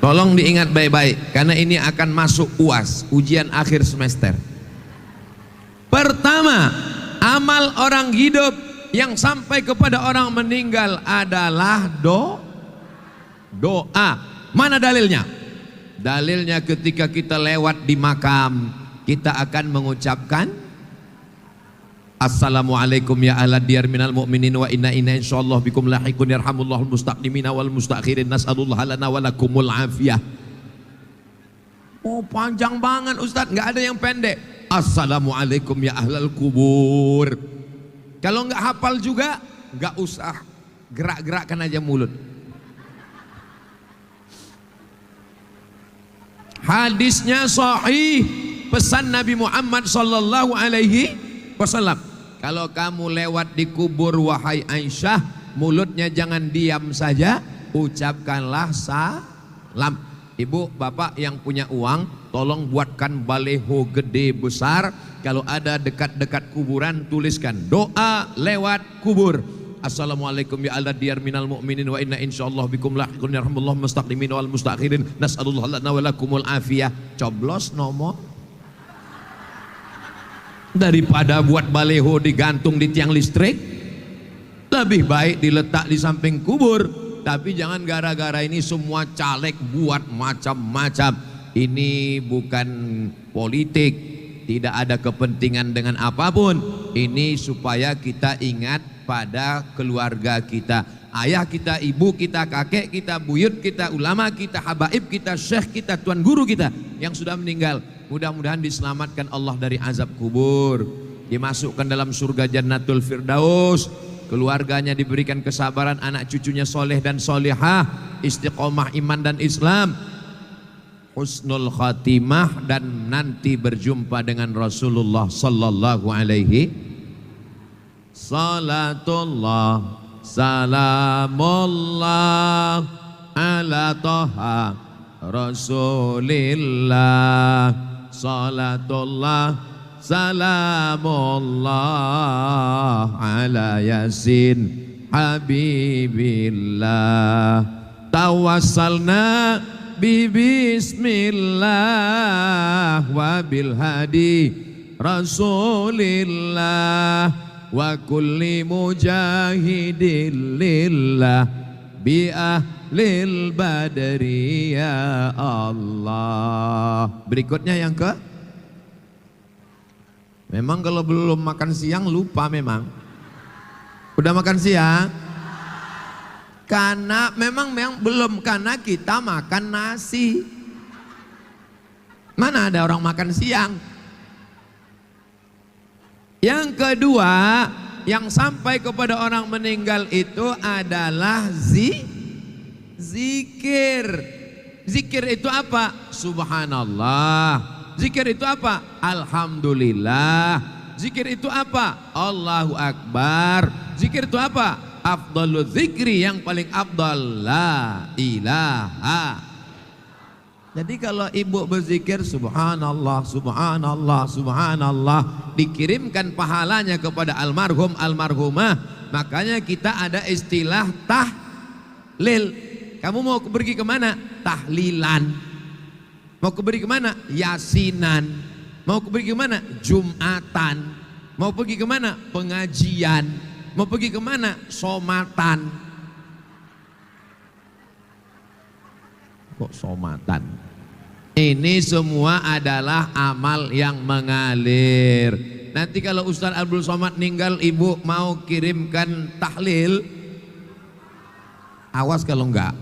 Tolong diingat baik-baik karena ini akan masuk UAS, ujian akhir semester. Pertama, amal orang hidup yang sampai kepada orang meninggal adalah doa. Mana dalilnya? Dalilnya ketika kita lewat di makam, kita akan mengucapkan Assalamualaikum ya ahlad diyar minal mu'minin wa inna insyaallah bikum lahiqun yarhamullahul mustaqdimina wal mustakhirin nas'alullah lana wa lakumul afiyah. Oh, panjang banget Ustaz, nggak ada yang pendek. Assalamualaikum ya ahlal kubur. Kalau nggak hafal juga nggak usah, gerak-gerakkan aja mulut. Hadisnya sahih, pesan Nabi Muhammad sallallahu alaihi wasallam. Kalau kamu lewat di kubur wahai Aisyah, mulutnya jangan diam saja, ucapkanlah salam. Ibu, bapak yang punya uang, tolong buatkan baleho gede besar. Kalau ada dekat-dekat kuburan, tuliskan doa lewat kubur. Assalamualaikum ya ala diyar minal mu'minin wa inna insyaallah bikum lahiqun yarhamullah mustaqdimin wal mustakhirin nas'alullah lana wa lakumul afiyah. Coblos nomor. Daripada buat baleho digantung di tiang listrik, lebih baik diletak di samping kubur. Tapi jangan gara-gara ini semua caleg buat macam-macam. Ini bukan politik, tidak ada kepentingan dengan apapun. Ini supaya kita ingat pada keluarga kita, ayah kita, ibu kita, kakek kita, buyut kita, ulama kita, habaib kita, syekh kita, tuan guru kita yang sudah meninggal. Mudah-mudahan diselamatkan Allah dari azab kubur, dimasukkan dalam surga Jannatul Firdaus, keluarganya diberikan kesabaran, anak cucunya soleh dan solehah, istiqomah iman dan Islam, husnul khatimah, dan nanti berjumpa dengan Rasulullah sallallahu alaihi salatullah salamullah ala toha Rasulillah salatullah salamullah ala yasin habibillah tawassalna bismillah wa bil hadi Rasulillah wa kulli mujahidin lillah bi ahlil badri ya Allah. Berikutnya yang ke, memang kalau belum makan siang lupa memang. Udah makan siang? Karena memang belum, karena kita makan nasi. Mana ada orang makan siang? Yang kedua, yang sampai kepada orang meninggal itu adalah zikir. Zikir itu apa? Subhanallah. Zikir itu apa? Alhamdulillah. Zikir itu apa? Allahu Akbar. Zikir itu apa? Afdalul zikri, yang paling afdal la ilaha. Jadi kalau ibu berzikir subhanallah, subhanallah, subhanallah, dikirimkan pahalanya kepada almarhum, almarhumah. Makanya kita ada istilah tahlil. Kamu mau pergi kemana? Tahlilan. Mau pergi kemana? Yasinan. Mau pergi kemana? Jumatan. Mau pergi kemana? Pengajian. Mau pergi kemana? Somatan. Kok somatan? Ini semua adalah amal yang mengalir. Nanti kalau Ustaz Abdul Somad meninggal, ibu mau kirimkan tahlil, awas kalau enggak.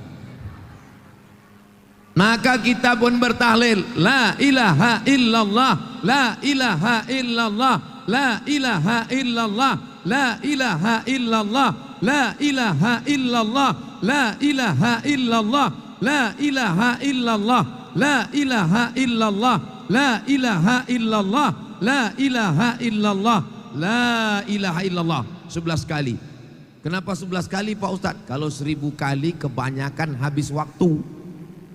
Maka kita pun bertahlil, la ilaha illallah, la ilaha illallah, la ilaha illallah, la ilaha illallah, la ilaha illallah, la ilaha illallah, la ilaha illallah, la ilaha illallah, la ilaha illallah, la ilaha illallah, la ilaha illallah. 11 kali. Kenapa 11 kali Pak Ustadz? Kalau 1000 kali kebanyakan habis waktu.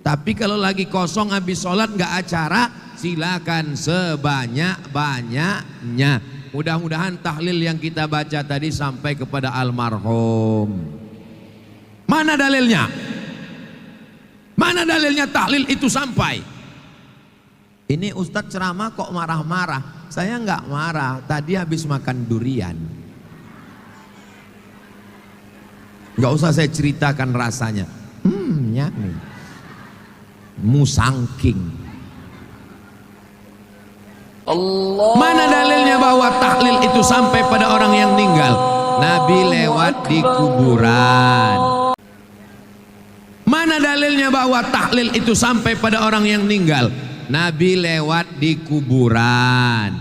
Tapi kalau lagi kosong habis sholat nggak acara, silakan sebanyak-banyaknya. Mudah-mudahan tahlil yang kita baca tadi sampai kepada almarhum. Mana dalilnya? Mana dalilnya tahlil itu sampai? Ini Ustadz ceramah kok marah-marah. Saya nggak marah, tadi habis makan durian. Nggak usah saya ceritakan rasanya. Nyami. Musangking. Allah. Mana dalilnya bahwa tahlil itu sampai pada orang yang meninggal? Nabi lewat di kuburan. Mana dalilnya bahwa tahlil itu sampai pada orang yang meninggal? Nabi lewat di kuburan.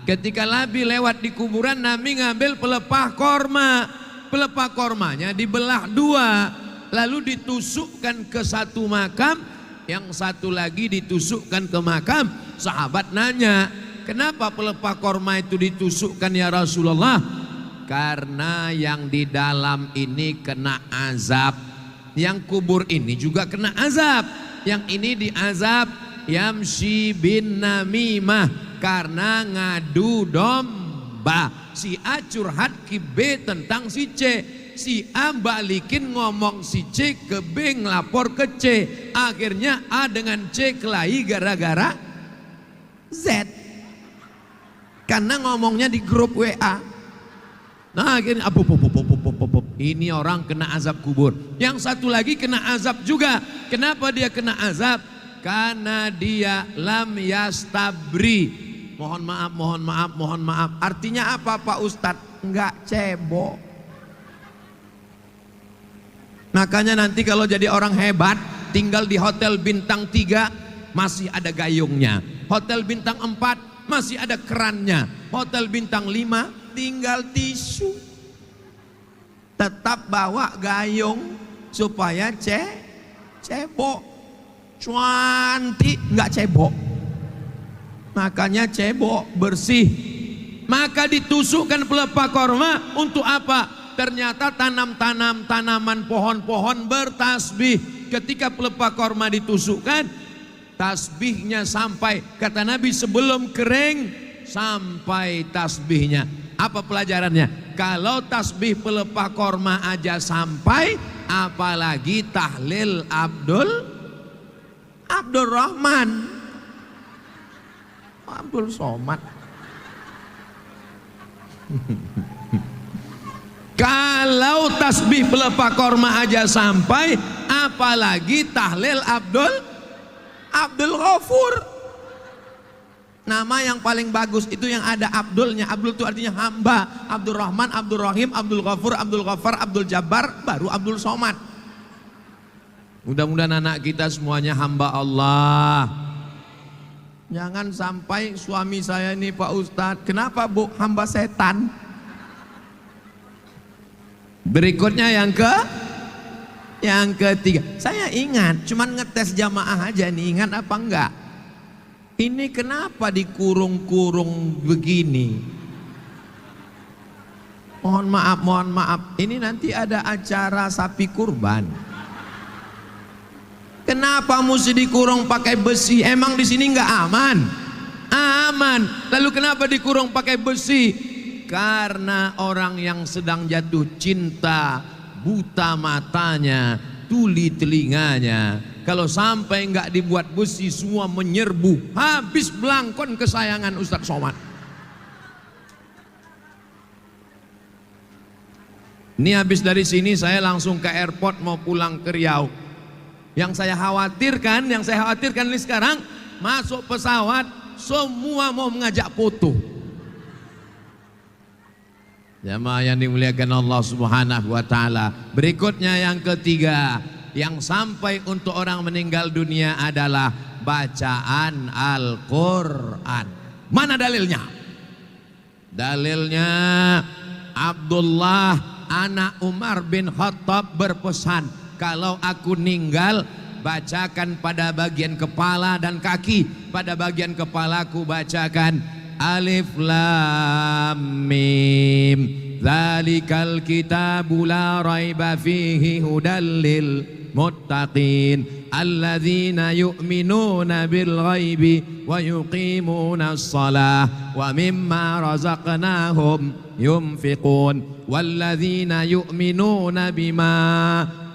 Ketika Nabi lewat di kuburan, Nabi ngambil pelepah korma. Pelepah kormanya dibelah dua, lalu ditusukkan ke satu makam, yang satu lagi ditusukkan ke makam. Sahabat nanya, kenapa pelepah korma itu ditusukkan ya Rasulullah? Karena yang di dalam ini kena azab, yang kubur ini juga kena azab, yang ini diazab yamshi bin namimah karena ngadu domba. Si A curhat ke B tentang si C, si A balikin ngomong si C ke B ngelapor ke C, akhirnya A dengan C kelahi gara-gara Z karena ngomongnya di grup WA. Nah akhirnya ini orang kena azab kubur. Yang satu lagi kena azab juga. Kenapa dia kena azab? Karena dia lam yastabri. Mohon maaf, mohon maaf, mohon maaf. Artinya apa Pak Ustadz? Enggak cebok. Makanya nanti kalau jadi orang hebat, tinggal di hotel bintang 3 masih ada gayungnya. Hotel bintang 4 masih ada kerannya. Hotel bintang 5 tinggal tisu. Tetap bawa gayung supaya cebok. Cuanti enggak cebok. Makanya cebok bersih. Maka ditusukkan pelepah korma untuk apa? Ternyata tanaman pohon-pohon bertasbih. Ketika pelepah korma ditusukkan, tasbihnya sampai, kata Nabi sebelum kering sampai tasbihnya. Apa pelajarannya? Kalau tasbih pelepah korma aja sampai, apalagi tahlil Abdul Rahman, Abdul Somad. Kalau tasbih pelepah korma aja sampai, apalagi tahlil Abdul Ghafur. Nama yang paling bagus itu yang ada Abdulnya. Abdul itu artinya hamba. Abdul Rahman, Abdul Rahim, Abdul Ghafur, Abdul Ghaffar, Abdul Jabbar, baru Abdul Somad. Mudah-mudahan anak kita semuanya hamba Allah. Jangan sampai suami saya ini Pak Ustadz, kenapa Bu? Hamba setan. Berikutnya yang ketiga. Saya ingat, cuman ngetes jamaah aja nih, ingat apa enggak? Ini kenapa dikurung-kurung begini? Mohon maaf. Ini nanti ada acara sapi kurban. Kenapa mesti dikurung pakai besi? Emang di sini nggak aman? Aman. Lalu kenapa dikurung pakai besi? Karena orang yang sedang jatuh cinta, buta matanya, tuli telinganya. Kalau sampai nggak dibuat besi, semua menyerbu, habis belangkon kesayangan Ustadz Somad. Ini habis dari sini saya langsung ke airport mau pulang ke Riau. Yang saya khawatirkan ini sekarang masuk pesawat semua mau mengajak foto. Jamaah yang dimuliakan Allah Subhanahu wa taala. Berikutnya yang ketiga, yang sampai untuk orang meninggal dunia adalah bacaan Al-Qur'an. Mana dalilnya? Dalilnya Abdullah anak Umar bin Khattab berpesan, kalau aku meninggal, bacakan pada bagian kepala dan kaki. Pada bagian kepalaku bacakan Alif Lam Mim. Dzalikal kitabu la raiba fihi hudal lil muttaqin alladzina yu'minuna bil ghaibi wa yuqimuna as-salah wa mimma razaqnahum yunfiqun walladzina yu'minuna bima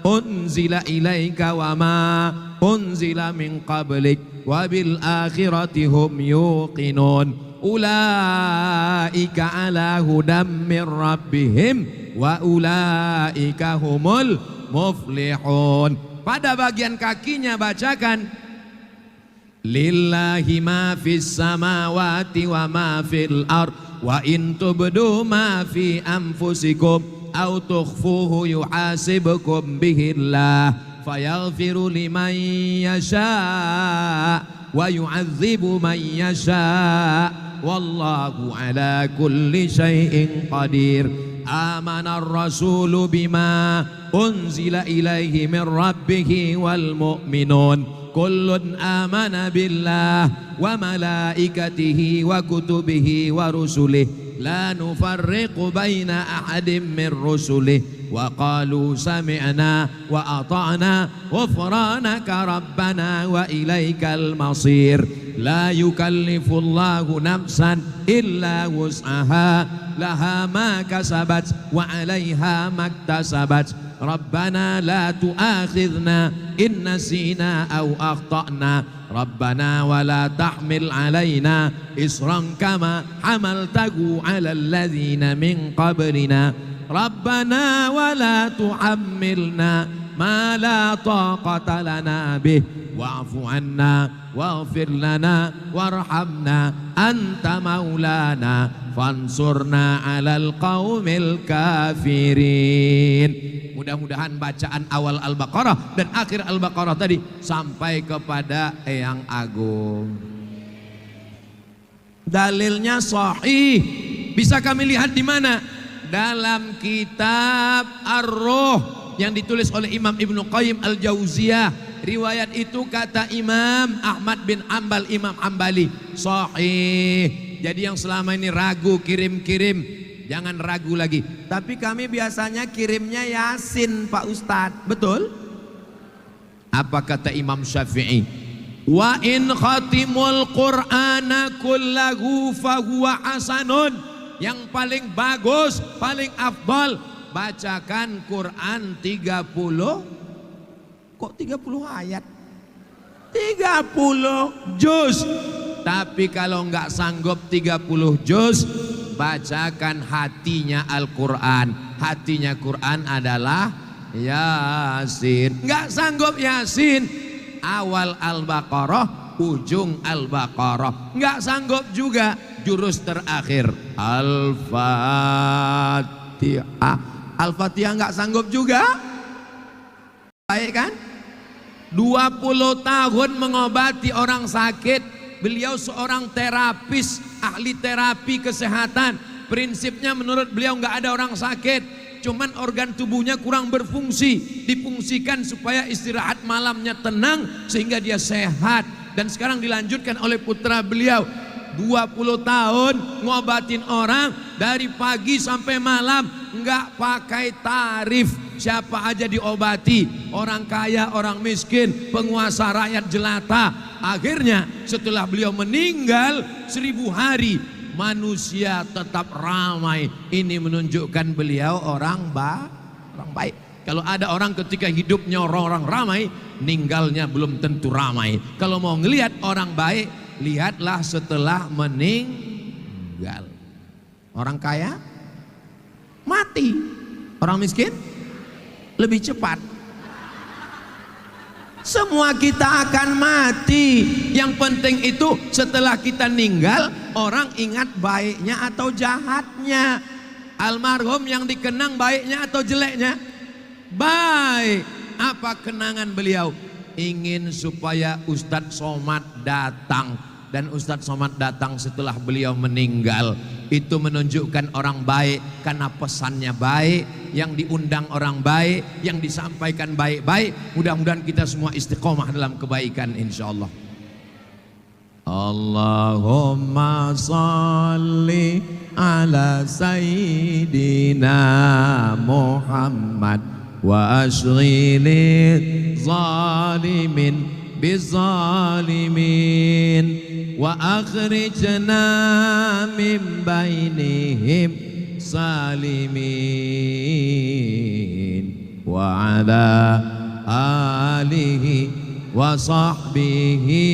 unzila ilaika wa ma unzila min qablik wa bil akhirati hum yuqinun ulaika ala hudam min rabbihim wa ulaika humul muflihun. Pada bagian kakinya bacakan lillahi ma fis samawati wa ma fil ard wa in tubdu ma fi anfusikum aw tukhfuhu yuhasibkum bihillah fayaghfiru liman yasha wa yu'adzibu man yasha wallahu ala kulli syai'in qadir. Amana ar-rasulu bima unzila ilaihi min rabbihi wal mu'minun kullun amana billah wa malaikatihi wa kutubihi wa rusulihi la nufarriqu baina ahadin min rusulihi wa qalu sami'na wa ata'na ghufranaka rabbana wa ilaikal masir. La yukallifullahu nafsan illa wus'aha laha ma kasabat wa 'alaiha maktasabat. Rabbana la tu'akhidhna in nasina aw akhtana. Rabbana wa la tahmil 'alaina isran kama hamaltahu 'alal ladzina min qablina. Rabbana wa la tuhammilna ma la taqata lana bih wa'fu 'anna waghfir lana warhamna anta maulana fansurna 'alal qaumil kafirin. Mudah-mudahan bacaan awal Al-Baqarah dan akhir Al-Baqarah tadi sampai kepada Eyang Agung. Dalilnya sahih. Bisa kami lihat di mana? Dalam kitab Ar-Ruh yang ditulis oleh Imam Ibnu Qayyim Al-Jauziyah. Riwayat itu kata Imam Ahmad bin Hanbal, Imam Hambali, sahih. Jadi yang selama ini ragu kirim-kirim, jangan ragu lagi. Tapi kami biasanya kirimnya Yasin Pak Ustadz, betul? Apa kata Imam Syafi'i? Wa in khatimul Qur'ana kullahu fahuwa hasanun. Yang paling bagus, paling afdal, bacakan Quran 30. Kok 30 ayat? 30 juz. Tapi kalau enggak sanggup 30 juz, bacakan hatinya Al-Quran. Hatinya Quran adalah Yasin. Enggak sanggup Yasin, awal Al-Baqarah, ujung Al-Baqarah. Enggak sanggup juga jurus terakhir Al-Fatihah. Al-Fatihah enggak sanggup juga. Baik kan? 20 tahun mengobati orang sakit. Beliau seorang terapis, ahli terapi kesehatan. Prinsipnya menurut beliau nggak ada orang sakit, cuman organ tubuhnya kurang berfungsi, difungsikan supaya istirahat malamnya tenang sehingga dia sehat. Dan sekarang dilanjutkan oleh putra beliau, 20 tahun ngobatin orang dari pagi sampai malam, nggak pakai tarif. Siapa aja diobati, orang kaya, orang miskin, penguasa, rakyat jelata. Akhirnya setelah beliau meninggal 1000 hari, manusia tetap ramai. Ini menunjukkan beliau orang baik. Kalau ada orang ketika hidupnya orang ramai, meninggalnya belum tentu ramai. Kalau mau ngelihat orang baik, lihatlah setelah meninggal. Orang kaya mati, orang miskin lebih cepat. Semua kita akan mati. Yang penting itu setelah kita meninggal, orang ingat baiknya atau jahatnya. Almarhum yang dikenang baiknya atau jeleknya? Baik. Apa kenangan beliau? Ingin supaya Ustadz Somad datang. Dan Ustadz Somad datang setelah beliau meninggal. Itu menunjukkan orang baik karena pesannya baik, yang diundang orang baik, yang disampaikan baik-baik. Mudah-mudahan kita semua istiqomah dalam kebaikan insyaallah. Allahumma salli ala sayyidina Muhammad wa ashghili zalimin bizalimin wa akhrijna min bainihim salimin wa wa ala alihi wa sahbihi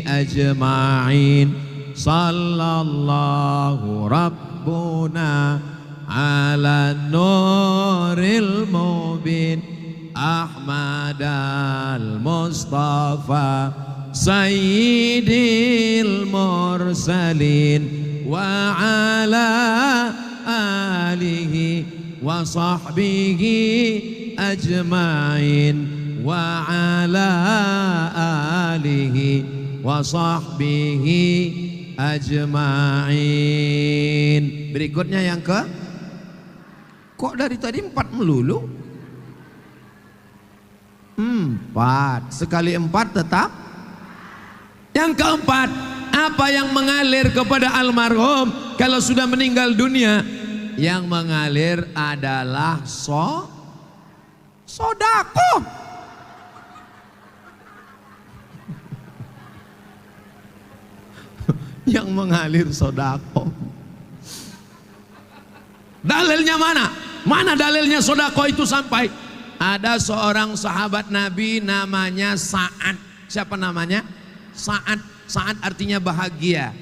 ajma'in. Sallallahu rabbuna ala nuril mubin Ahmad al-Mustafa Sayyidil mursalin wa ala alihi wa sahbihi ajma'in wa ala alihi wa sahbihi ajma'in. Berikutnya yang kok dari tadi 4 melulu? 4 sekali 4 tetap. Yang keempat, apa yang mengalir kepada almarhum kalau sudah meninggal dunia? Yang mengalir adalah sodako. Yang mengalir sodako. Dalilnya mana? Mana dalilnya sodako itu sampai? Ada seorang sahabat Nabi namanya Sa'ad. Siapa namanya? Sa'ad. Sa'ad artinya bahagia.